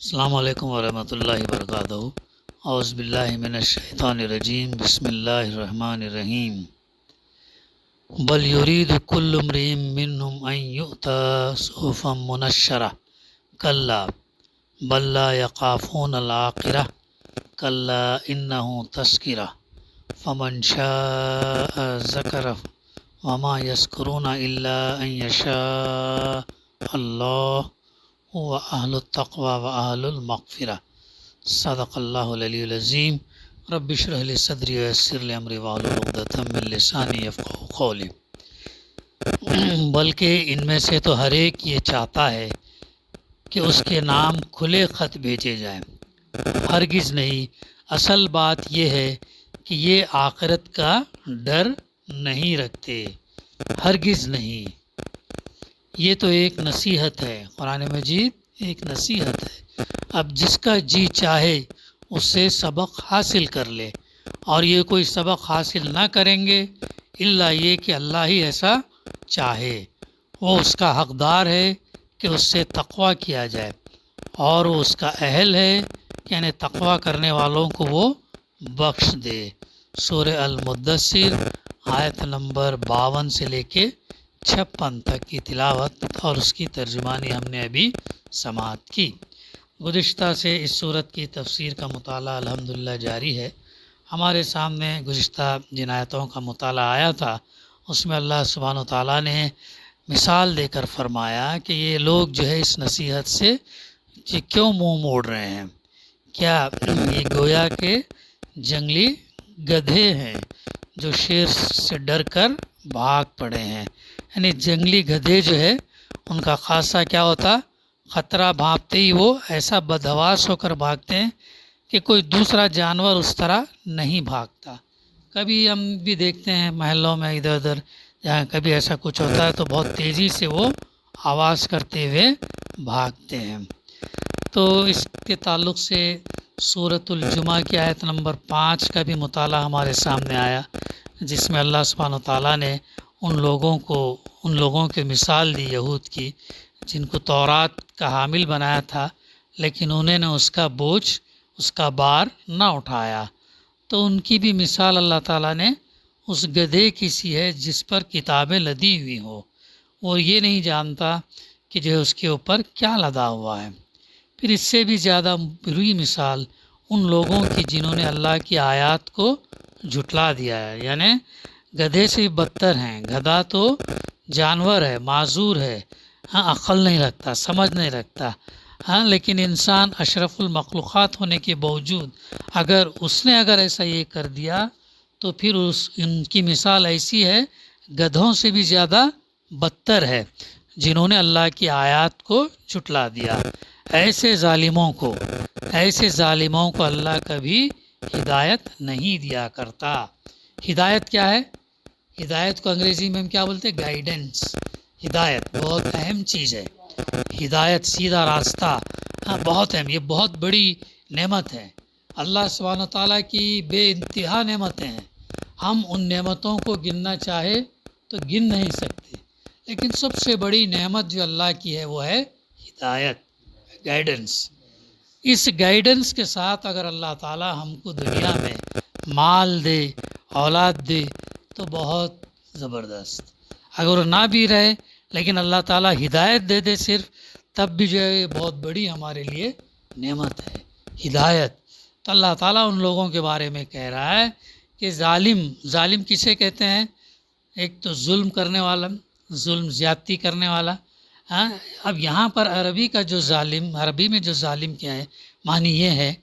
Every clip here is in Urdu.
السلام علیکم ورحمۃ اللہ وبرکاتہ۔ اعوذ باللہ من الشیطان الرجیم، بسم اللہ الرحمن الرحیم۔ بل یرید کل امرئ منہم ان یؤتی صحفا منشرہ کلا بل لا یخافون الآخرہ کلا انہ تذکرہ فمن شاء ذکرہ وما یذکرون الا ان یشاء اللہ و اہل التقوی و اہل المغفرہ۔ صدق اللہ العلی العظیم۔ رب اشرح لی صدری ویسر لی امری واحلل عقدۃ من لسانی یفقہوا قولی۔ بلکہ ان میں سے تو ہر ایک یہ چاہتا ہے کہ اس کے نام کھلے خط بھیجے جائیں، ہرگز نہیں۔ اصل بات یہ ہے کہ یہ آخرت کا ڈر نہیں رکھتے، ہرگز نہیں۔ یہ تو ایک نصیحت ہے، قرآن مجید ایک نصیحت ہے۔ اب جس کا جی چاہے اس سے سبق حاصل کر لے، اور یہ کوئی سبق حاصل نہ کریں گے الا یہ کہ اللہ ہی ایسا چاہے۔ وہ اس کا حقدار ہے کہ اس سے تقویٰ کیا جائے، اور وہ اس کا اہل ہے کہ یعنی تقویٰ کرنے والوں کو وہ بخش دے۔ سورہ المدثر آیت نمبر 52 سے لے کے 56 تک کی تلاوت اور اس کی ترجمانی ہم نے ابھی سماعت کی۔ گزشتہ سے اس صورت کی تفسیر کا مطالعہ الحمدللہ جاری ہے۔ ہمارے سامنے گزشتہ جن آیتوں کا مطالعہ آیا تھا اس میں اللہ سبحانہ وتعالیٰ نے مثال دے کر فرمایا کہ یہ لوگ جو ہے اس نصیحت سے کیوں منہ موڑ رہے ہیں۔ کیا یہ گویا کے جنگلی گدھے ہیں جو شیر سے ڈر کر بھاگ پڑے ہیں۔ یعنی جنگلی گدھے جو ہے ان کا خاصہ کیا ہوتا، خطرہ بھانپتے ہی وہ ایسا بدحواس ہو کر بھاگتے ہیں کہ کوئی دوسرا جانور اس طرح نہیں بھاگتا۔ کبھی ہم بھی دیکھتے ہیں محلوں میں ادھر ادھر جہاں کبھی ایسا کچھ ہوتا ہے تو بہت تیزی سے وہ آواز کرتے ہوئے بھاگتے ہیں۔ تو اس کے تعلق سے سورۃ الجمعہ کی آیت نمبر 5 کا بھی مطالعہ ہمارے سامنے آیا، جس میں اللہ سبحانہ وتعالیٰ نے ان لوگوں کی مثال دی، یہود کی، جن کو تورات کا حامل بنایا تھا لیکن انہوں نے اس کا بوجھ، اس کا بار نہ اٹھایا۔ تو ان کی بھی مثال اللہ تعالیٰ نے اس گدھے کی سی ہے جس پر کتابیں لدی ہوئی ہوں، وہ یہ نہیں جانتا کہ جو ہے اس کے اوپر کیا لدا ہوا ہے۔ پھر اس سے بھی زیادہ بری مثال ان لوگوں کی جنہوں نے اللہ کی آیات کو جھٹلا دیا ہے، یعنی گدھے سے بدتر ہیں۔ گدھا تو جانور ہے، معذور ہے، ہاں، عقل نہیں رکھتا، سمجھ نہیں رکھتا، ہاں، لیکن انسان اشرف المخلوقات ہونے کے باوجود اگر ایسا یہ کر دیا تو پھر ان کی مثال ایسی ہے، گدھوں سے بھی زیادہ بدتر ہے جنہوں نے اللہ کی آیات کو جھٹلا دیا۔ ایسے ظالموں کو اللہ کبھی ہدایت نہیں دیا کرتا۔ ہدایت کیا ہے؟ ہدایت کو انگریزی میں ہم کیا بولتے ہیں؟ گائیڈنس۔ ہدایت بہت اہم چیز ہے۔ ہدایت، سیدھا راستہ، بہت اہم، یہ بہت بڑی نعمت ہے۔ اللہ سبحانہ تعالیٰ کی بے انتہا نعمتیں ہیں، ہم ان نعمتوں کو گننا چاہے تو گن نہیں سکتے، لیکن سب سے بڑی نعمت جو اللہ کی ہے وہ ہے ہدایت، گائیڈنس۔ اس گائیڈنس کے ساتھ اگر اللہ تعالیٰ ہم کو دنیا میں مال دے، اولاد دے تو بہت زبردست، اگر نہ بھی رہے لیکن اللہ تعالیٰ ہدایت دے دے صرف، تب بھی جو ہے بہت بڑی ہمارے لیے نعمت ہے ہدایت۔ تو اللہ تعالیٰ ان لوگوں کے بارے میں کہہ رہا ہے کہ ظالم کسے کہتے ہیں؟ ایک تو ظلم کرنے والا، ظلم زیادتی کرنے والا، ہاں۔ اب یہاں پر عربی میں جو ظالم کیا ہے، معنی یہ ہے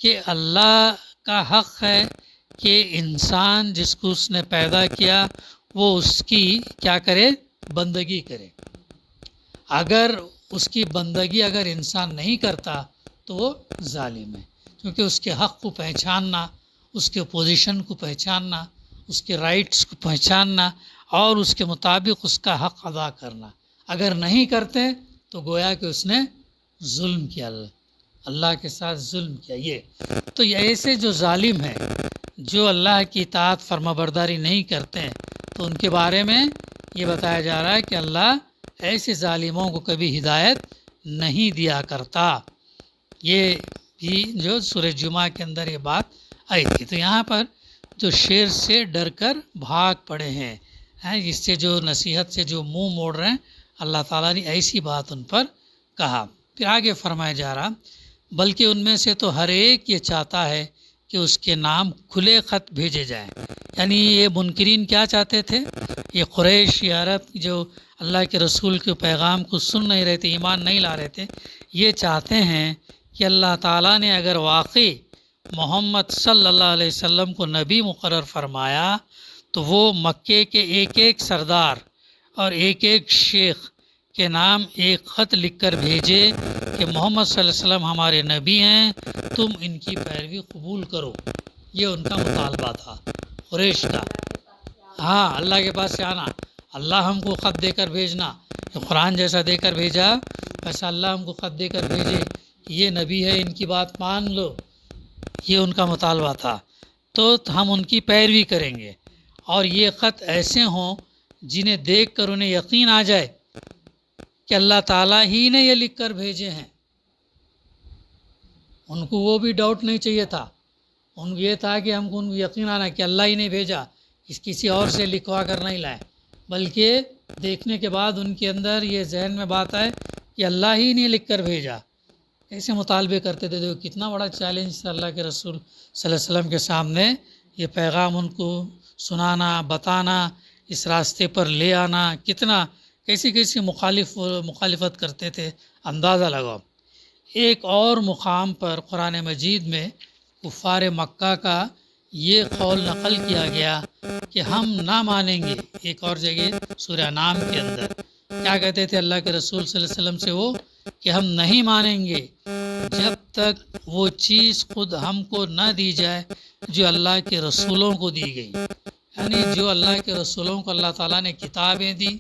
کہ اللہ کا حق ہے کہ انسان جس کو اس نے پیدا کیا وہ اس کی کیا کرے؟ بندگی کرے۔ اگر اس کی بندگی انسان نہیں کرتا تو وہ ظالم ہے، کیونکہ اس کے حق کو پہچاننا، اس کے پوزیشن کو پہچاننا، اس کے رائٹس کو پہچاننا اور اس کے مطابق اس کا حق ادا کرنا، اگر نہیں کرتے تو گویا کہ اس نے ظلم کیا، اللہ کے ساتھ ظلم کیا۔ یہ تو ایسے جو ظالم ہیں، جو اللہ کی اطاعت فرمانبرداری نہیں کرتے ہیں، تو ان کے بارے میں یہ بتایا جا رہا ہے کہ اللہ ایسے ظالموں کو کبھی ہدایت نہیں دیا کرتا۔ یہ بھی جو سورہ جمعہ کے اندر یہ بات آئی تھی۔ تو یہاں پر جو شیر سے ڈر کر بھاگ پڑے ہیں، اس سے جو نصیحت سے جو منہ موڑ رہے ہیں، اللہ تعالیٰ نے ایسی بات ان پر کہا۔ پھر آگے فرمایا جا رہا بلکہ ان میں سے تو ہر ایک یہ چاہتا ہے کہ اس کے نام کھلے خط بھیجے جائیں۔ یعنی یہ منکرین کیا چاہتے تھے؟ یہ قریش یا عرب جو اللہ کے رسول کے پیغام کو سن نہیں رہے تھے، ایمان نہیں لا رہے تھے، یہ چاہتے ہیں کہ اللہ تعالیٰ نے اگر واقعی محمد صلی اللہ علیہ وسلم کو نبی مقرر فرمایا تو وہ مکے کے ایک ایک سردار اور ایک ایک شیخ کے نام ایک خط لکھ کر بھیجے کہ محمد صلی اللہ علیہ وسلم ہمارے نبی ہیں، تم ان کی پیروی قبول کرو۔ یہ ان کا مطالبہ تھا قریش کا۔ ہاں، اللہ کے پاس سے آنا، اللہ ہم کو خط دے کر بھیجنا، قرآن جیسا دے کر بھیجا ویسا اللہ ہم کو خط دے کر بھیجے، یہ نبی ہے، ان کی بات مان لو۔ یہ ان کا مطالبہ تھا، تو ہم ان کی پیروی کریں گے، اور یہ خط ایسے ہوں جنہیں دیکھ کر انہیں یقین آ جائے کہ اللہ تعالیٰ ہی نے یہ لکھ کر بھیجے ہیں۔ ان کو وہ بھی ڈاؤٹ نہیں چاہیے تھا، ان کو یہ تھا کہ ہم کو ان کو یقین آنا کہ اللہ ہی نے بھیجا، کسی اور سے لکھوا کر نہیں لائے، بلکہ دیکھنے کے بعد ان کے اندر یہ ذہن میں بات آئے کہ اللہ ہی نے لکھ کر بھیجا۔ ایسے مطالبے کرتے تھے۔ دیکھو کتنا بڑا چیلنج تھا اللہ کے رسول صلی اللہ علیہ وسلم کے سامنے، یہ پیغام ان کو سنانا، بتانا، اس راستے پر لے آنا، کتنا کیسی مخالفت کرتے تھے، اندازہ لگاؤ۔ ایک اور مقام پر قرآن مجید میں کفار مکہ کا یہ قول نقل کیا گیا کہ ہم نہ مانیں گے۔ ایک اور جگہ سورہ انعام کے اندر کیا کہتے تھے اللہ کے رسول صلی اللہ علیہ وسلم سے وہ کہ ہم نہیں مانیں گے جب تک وہ چیز خود ہم کو نہ دی جائے جو اللہ کے رسولوں کو دی گئی۔ یعنی جو اللہ کے رسولوں کو اللہ تعالیٰ نے کتابیں دی،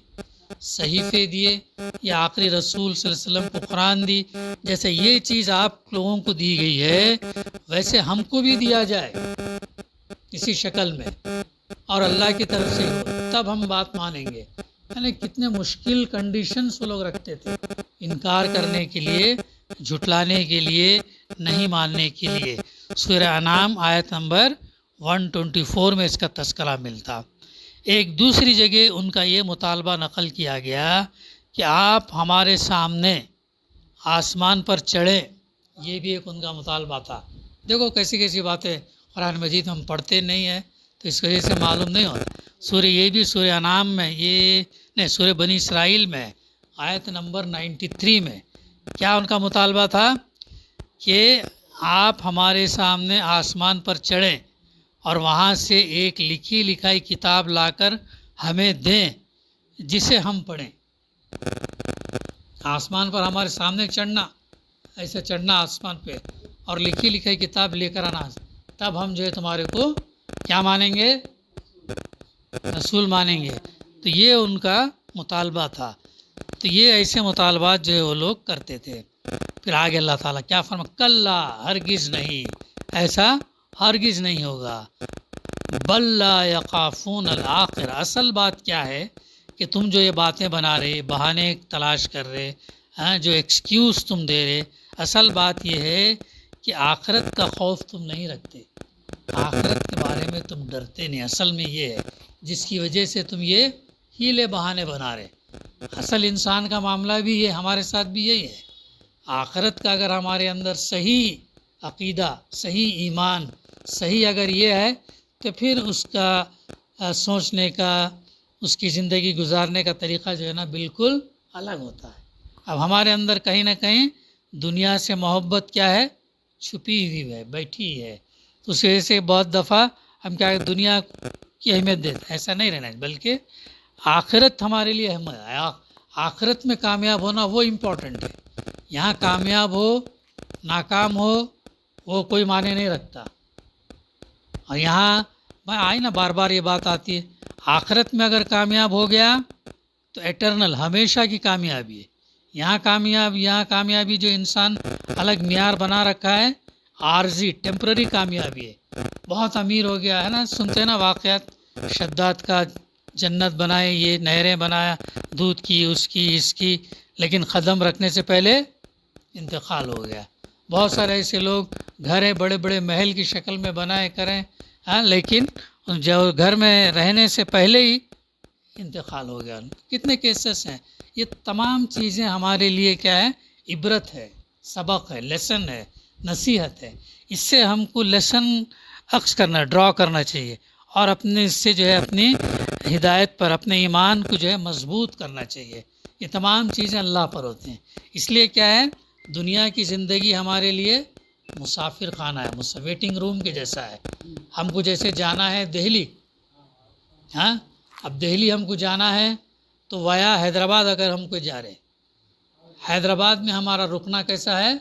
صحیفے دیے، یا آخری رسول صلی اللہ علیہ وسلم کو قرآن دی، جیسے یہ چیز آپ لوگوں کو دی گئی ہے ویسے ہم کو بھی دیا جائے اسی شکل میں، اور اللہ کی طرف سے ہو، تب ہم بات مانیں گے۔ یعنی کتنے مشکل کنڈیشنز وہ لوگ رکھتے تھے انکار کرنے کے لیے، جھٹلانے کے لیے، نہیں ماننے کے لیے۔ سورہ انعام آیت نمبر 124 میں اس کا تذکرہ ملتا۔ ایک دوسری جگہ ان کا یہ مطالبہ نقل کیا گیا کہ آپ ہمارے سامنے آسمان پر چڑھیں، یہ بھی ایک ان کا مطالبہ تھا۔ دیکھو کیسی باتیں قرآن مجید ہم پڑھتے نہیں ہیں تو اس وجہ سے معلوم نہیں ہوتا۔ یہ بھی سورہ انعام میں، یہ نہیں سورہ بنی اسرائیل میں آیت نمبر 93 میں کیا ان کا مطالبہ تھا کہ آپ ہمارے سامنے آسمان پر چڑھیں اور وہاں سے ایک لکھی لکھائی کتاب لا کر ہمیں دیں جسے ہم پڑھیں۔ آسمان پر ہمارے سامنے چڑھنا، ایسے چڑھنا آسمان پہ، اور لکھی لکھائی کتاب لے کر آنا، تب ہم جو ہے تمہارے کو کیا مانیں گے؟ رسول مانیں گے۔ تو یہ ان کا مطالبہ تھا۔ تو یہ ایسے مطالبات جو ہے وہ لوگ کرتے تھے۔ پھر آگے اللہ تعالیٰ کیا فرما، کلا ہرگز نہیں، ایسا ہرگز نہیں ہوگا، بل لا یخافون الآخرہ، اصل بات کیا ہے کہ تم جو یہ باتیں بنا رہے، بہانے تلاش کر رہے، جو ایکسکیوز تم دے رہے، اصل بات یہ ہے کہ آخرت کا خوف تم نہیں رکھتے، آخرت کے بارے میں تم ڈرتے نہیں۔ اصل میں یہ ہے جس کی وجہ سے تم یہ ہیلے بہانے بنا رہے۔ اصل انسان کا معاملہ بھی یہ، ہمارے ساتھ بھی یہی ہے۔ آخرت کا اگر ہمارے اندر صحیح عقیدہ، صحیح ایمان، صحیح اگر یہ ہے تو پھر اس کا سوچنے کا، اس کی زندگی گزارنے کا طریقہ جو ہے نا بالکل الگ ہوتا ہے۔ اب ہمارے اندر کہیں نہ کہیں دنیا سے محبت کیا ہے، چھپی ہوئی ہے، بیٹھی ہے، تو اس وجہ سے بہت دفعہ ہم کیا دنیا کی اہمیت دیتے ہیں۔ ایسا نہیں رہنا ہے، بلکہ آخرت ہمارے لیے اہم ہے۔ آخرت میں کامیاب ہونا وہ امپورٹنٹ ہے۔ یہاں کامیاب ہو، ناکام ہو، وہ کوئی معنی نہیں رکھتا۔ اور یہاں آئی نا بار بار یہ بات آتی ہے، آخرت میں اگر کامیاب ہو گیا تو ایٹرنل، ہمیشہ کی کامیابی ہے۔ یہاں کامیابی جو انسان الگ معیار بنا رکھا ہے، عارضی ٹیمپرری کامیابی ہے۔ بہت امیر ہو گیا ہے نا، سنتے ہیں نا واقعات، شداد کا جنت بنائے، یہ نہریں بنایا، دودھ کی، اس کی، اس کی، لیکن قدم رکھنے سے پہلے انتقال ہو گیا۔ بہت سارے ایسے لوگ گھر ہیں بڑے بڑے محل کی شکل میں بنائے کریں، ہاں، لیکن جو گھر میں رہنے سے پہلے ہی انتقال ہو گیا. کتنے کیسز ہیں. یہ تمام چیزیں ہمارے لیے کیا ہے؟ عبرت ہے، سبق ہے، لیسن ہے، نصیحت ہے. اس سے ہم کو لیسن اخذ کرنا، ڈرا کرنا چاہیے، اور اپنے اس سے جو ہے اپنی ہدایت پر، اپنے ایمان کو جو ہے مضبوط کرنا چاہیے. یہ تمام چیزیں اللہ پر ہوتی ہیں. اس لیے کیا ہے؟ دنیا کی زندگی ہمارے لیے مسافر خانہ ہے، ویٹنگ روم کے جیسا ہے. ہم کو جیسے جانا ہے دہلی، ہاں، اب دہلی ہم کو جانا ہے تو وایا حیدرآباد اگر ہم کو جا رہے، حیدرآباد میں ہمارا رکنا کیسا ہے؟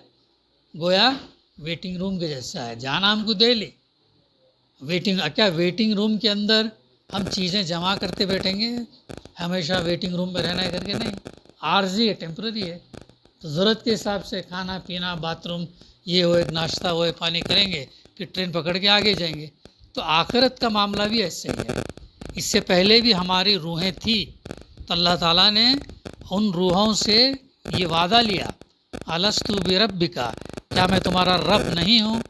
گویا ویٹنگ روم کے جیسا ہے. جانا ہم کو دہلی، ویٹنگ روم کے اندر ہم چیزیں جمع کرتے بیٹھیں گے ہمیشہ ویٹنگ روم میں رہنا ہے کر کے؟ نہیں، عارضی ہے، ٹیمپرری ہے. تو ضرورت کے حساب سے کھانا پینا، باتھ روم، یہ ہوئے، ناشتہ ہوئے، پانی کریں گے، پھر ٹرین پکڑ کے آگے جائیں گے. تو آخرت کا معاملہ بھی ایسے ہی ہے. اس سے پہلے بھی ہماری روحیں تھیں، تو اللہ تعالیٰ نے ان روحوں سے یہ وعدہ لیا، الستُ بربک، کیا میں تمہارا رب نہیں ہوں؟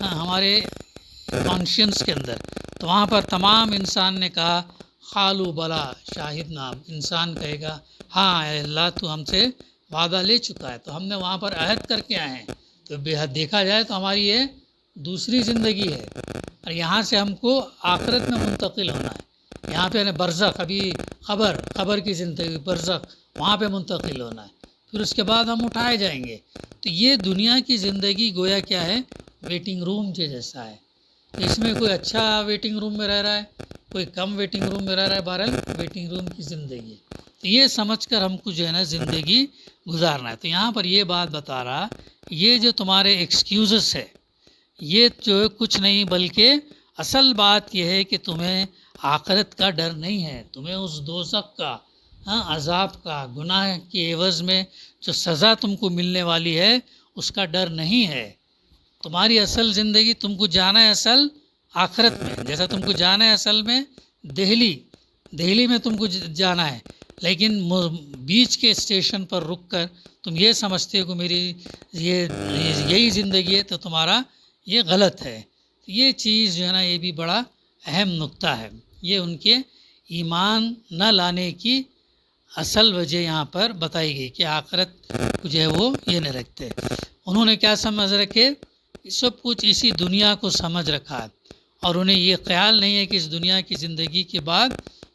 ہمارے کانشینس کے اندر. تو وہاں پر تمام انسان نے کہا قالوا بلا، شاہد نام انسان کہے گا ہاں اے اللہ تو ہم سے وعدہ لے چکا ہے، تو ہم نے وہاں پر عہد کر کے آئے ہیں. تو دیکھا جائے تو ہماری یہ دوسری زندگی ہے، اور یہاں سے ہم کو آخرت میں منتقل ہونا ہے. یہاں پہ برزخ، ابھی قبر کی زندگی، برزخ، وہاں پہ منتقل ہونا ہے. پھر اس کے بعد ہم اٹھائے جائیں گے. تو یہ دنیا کی زندگی گویا کیا ہے؟ ویٹنگ روم کے جیسا ہے. اس میں کوئی اچھا ویٹنگ روم میں رہ رہا ہے، کوئی کم ویٹنگ روم میں رہ رہا ہے، بہرحال ویٹنگ روم کی زندگی. تو یہ سمجھ کر ہم کو جو ہے نا زندگی گزارنا ہے. تو یہاں پر یہ بات بتا رہا، یہ جو تمہارے ایکسکیوزز ہے، یہ جو کچھ نہیں، بلکہ اصل بات یہ ہے کہ تمہیں آخرت کا ڈر نہیں ہے، تمہیں اس دوزخ کا، عذاب کا، گناہ کے عوض میں جو سزا تم کو ملنے والی ہے اس کا ڈر نہیں ہے. تمہاری اصل زندگی، تم کو جانا ہے اصل آخرت میں، جیسا تم کو جانا ہے اصل میں دہلی میں تم کو جانا ہے، لیکن بیچ کے اسٹیشن پر رک کر تم یہ سمجھتے ہو کہ میری یہی زندگی ہے، تو تمہارا یہ غلط ہے. یہ چیز جو ہے نا یہ بھی بڑا اہم نقطہ ہے. یہ ان کے ایمان نہ لانے کی اصل وجہ یہاں پر بتائی گئی کہ آخرت جو ہے وہ یہ نہیں رکھتے. انہوں نے کیا سمجھ رکھے؟ سب کچھ اسی دنیا کو سمجھ رکھا ہے، اور انہیں یہ خیال نہیں ہے کہ اس دنیا کی زندگی کے بعد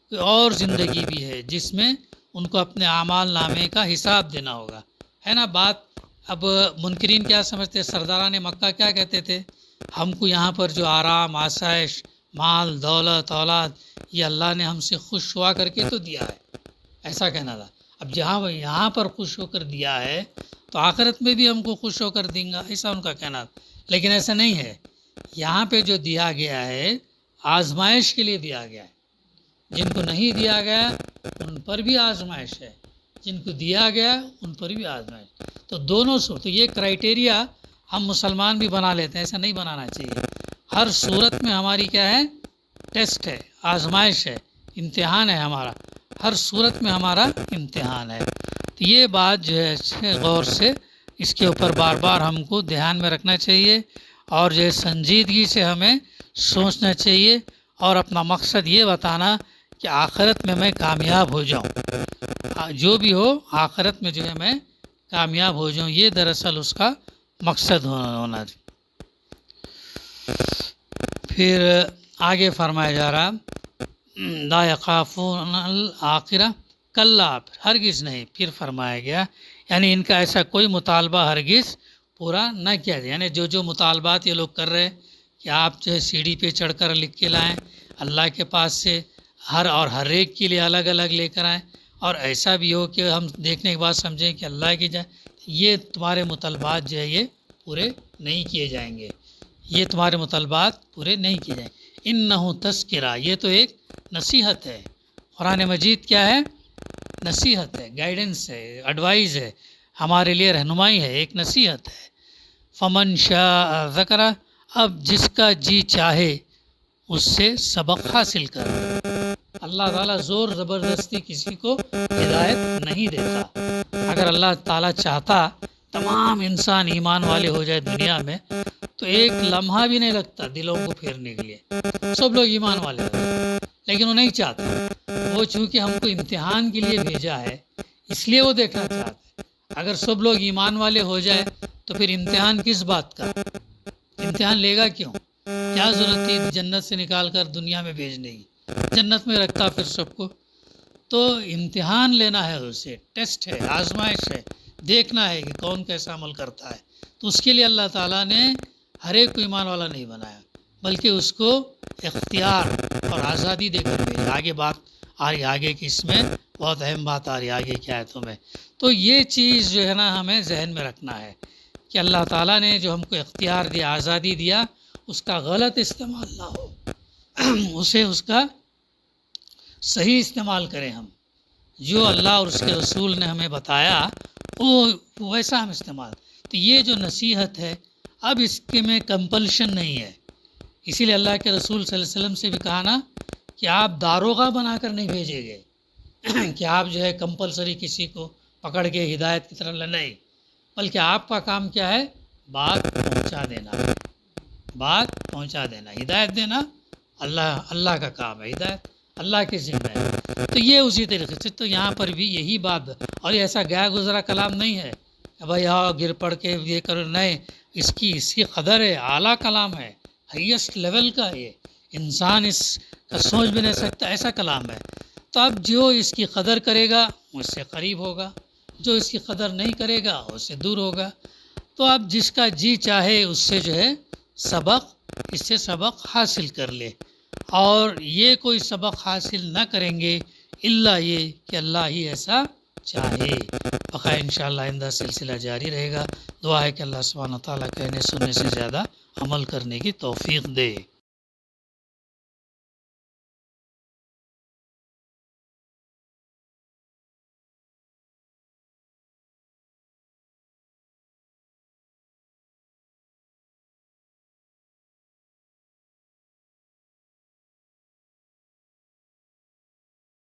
کوئی اور زندگی بھی ہے جس میں ان کو اپنے اعمال نامے کا حساب دینا ہوگا، ہے نا بات. اب منکرین کیا سمجھتے؟ سرداران مکہ کیا کہتے تھے؟ ہم کو یہاں پر جو آرام، آسائش، مال، دولت، اولاد، یہ اللہ نے ہم سے خوش ہوا کر کے تو دیا ہے، ایسا کہنا تھا. اب جہاں یہاں پر خوش ہو کر دیا ہے تو آخرت میں بھی ہم کو خوش ہو کر دیں گا، ایسا ان کا کہنا تھا. لیکن ایسا نہیں ہے. یہاں پہ جو دیا گیا ہے آزمائش کے لیے دیا گیا ہے. جن کو نہیں دیا گیا ان پر بھی آزمائش ہے، جن کو دیا گیا ان پر بھی آزمائش. تو دونوں تو یہ کرائٹیریا ہم مسلمان بھی بنا لیتے ہیں، ایسا نہیں بنانا چاہیے. ہر صورت میں ہماری کیا ہے؟ ٹیسٹ ہے، آزمائش ہے، امتحان ہے ہمارا. ہر صورت میں ہمارا امتحان ہے. تو یہ بات جو ہے غور سے اس کے اوپر بار بار ہم کو دھیان میں رکھنا چاہیے، اور جو ہے سنجیدگی سے ہمیں سوچنا چاہیے، اور اپنا مقصد یہ بتانا کہ آخرت میں کامیاب ہو جاؤں، جو بھی ہو آخرت میں جو ہے میں کامیاب ہو جاؤں. یہ دراصل اس کا مقصد ہونا. پھر آگے فرمایا جا رہا لا یخافون الآخرہ کلا، ہرگز نہیں. پھر فرمایا گیا یعنی ان کا ایسا کوئی مطالبہ ہرگز پورا نہ کیا جائے. یعنی جو مطالبات یہ لوگ کر رہے کہ آپ جو ہے سیڑھی پہ چڑھ کر لکھ کے لائیں اللہ کے پاس سے، ہر ایک کے لیے الگ الگ لے کر آئیں، اور ایسا بھی ہو کہ ہم دیکھنے کے بعد سمجھیں کہ اللہ کی جائے، یہ تمہارے مطالبات جو ہے یہ پورے نہیں کیے جائیں گے. یہ تمہارے مطالبات پورے نہیں کیے جائیں. انہ تذکرہ، یہ تو ایک نصیحت ہے. قرآن مجید کیا ہے؟ نصیحت ہے، گائیڈنس ہے، ایڈوائز ہے، ہمارے لیے رہنمائی ہے، ایک نصیحت ہے. فمن شاء ذکرہ، اب جس کا جی چاہے اس سے سبق حاصل کر. اللہ تعالیٰ زور زبردستی کسی کو ہدایت نہیں دیتا. اگر اللہ تعالیٰ چاہتا تمام انسان ایمان والے ہو جائے دنیا میں تو ایک لمحہ بھی نہیں لگتا دلوں کو پھیرنے کے لیے، سب لوگ ایمان والے ہو جائے، لیکن وہ نہیں چاہتا۔ وہ چونکہ ہم کو امتحان کے لیے بھیجا ہے اس لیے وہ دیکھنا چاہتا ہے۔ اگر سب لوگ ایمان والے ہو جائے تو پھر امتحان کس بات کا؟ امتحان لے گا کیوں؟ کیا ضرورت تھی جنت سے نکال کر دنیا میں بھیجنے کی؟ جنت میں رکھتا پھر سب کو۔ تو امتحان لینا ہے، اسے ٹیسٹ ہے، آزمائش ہے، دیکھنا ہے کہ کون کیسا عمل کرتا ہے۔ تو اس کے لیے اللہ تعالیٰ نے ہر ایک کو ایمان والا نہیں بنایا، بلکہ اس کو اختیار اور آزادی دے کر بھیجا۔ آگے بات آ رہی، آگے کی اس میں بہت اہم بات آ رہی آگے کی آیتوں میں۔ تو یہ چیز جو ہے نا ہمیں ذہن میں رکھنا ہے کہ اللہ تعالیٰ نے جو ہم کو اختیار دیا، آزادی دیا، اس کا غلط استعمال نہ ہو، اس کا صحیح استعمال کریں ہم۔ جو اللہ اور اس کے رسول نے ہمیں بتایا وہ ویسا ہم استعمال۔ تو یہ جو نصیحت ہے اب اس کے میں کمپلشن نہیں ہے، اسی لیے اللہ کے رسول صلی اللہ علیہ وسلم سے بھی کہا نا کہ آپ داروغہ بنا کر نہیں بھیجے گئے کہ آپ جو ہے کمپلسری کسی کو پکڑ کے ہدایت کی طرف نہیں، بلکہ آپ کا کام کیا ہے؟ بات پہنچا دینا، بات پہنچا دینا، ہدایت دینا اللہ کا کام ہے، ہدایت اللہ کے ذمہ ہے۔ تو یہ اسی طریقے سے تو یہاں پر بھی یہی بات، اور ایسا گیا گزرا کلام نہیں ہے بھائی آؤ گر پڑھ کے یہ کرو، نہیں، اس کی قدر ہے، اعلیٰ کلام ہے، ہائیسٹ لیول کا، یہ انسان اس کا سوچ بھی نہیں سکتا، ایسا کلام ہے۔ تو اب جو اس کی قدر کرے گا اس سے قریب ہوگا، جو اس کی قدر نہیں کرے گا اس سے دور ہوگا۔ تو اب جس کا جی چاہے اس سے جو ہے اس سے سبق حاصل کر لے، اور یہ کوئی سبق حاصل نہ کریں گے الا یہ کہ اللہ ہی ایسا چاہے۔ بقا انشاءاللہ آئندہ سلسلہ جاری رہے گا۔ دعا ہے کہ اللہ سبحانہ و تعالیٰ کہنے سننے سے زیادہ عمل کرنے کی توفیق دے۔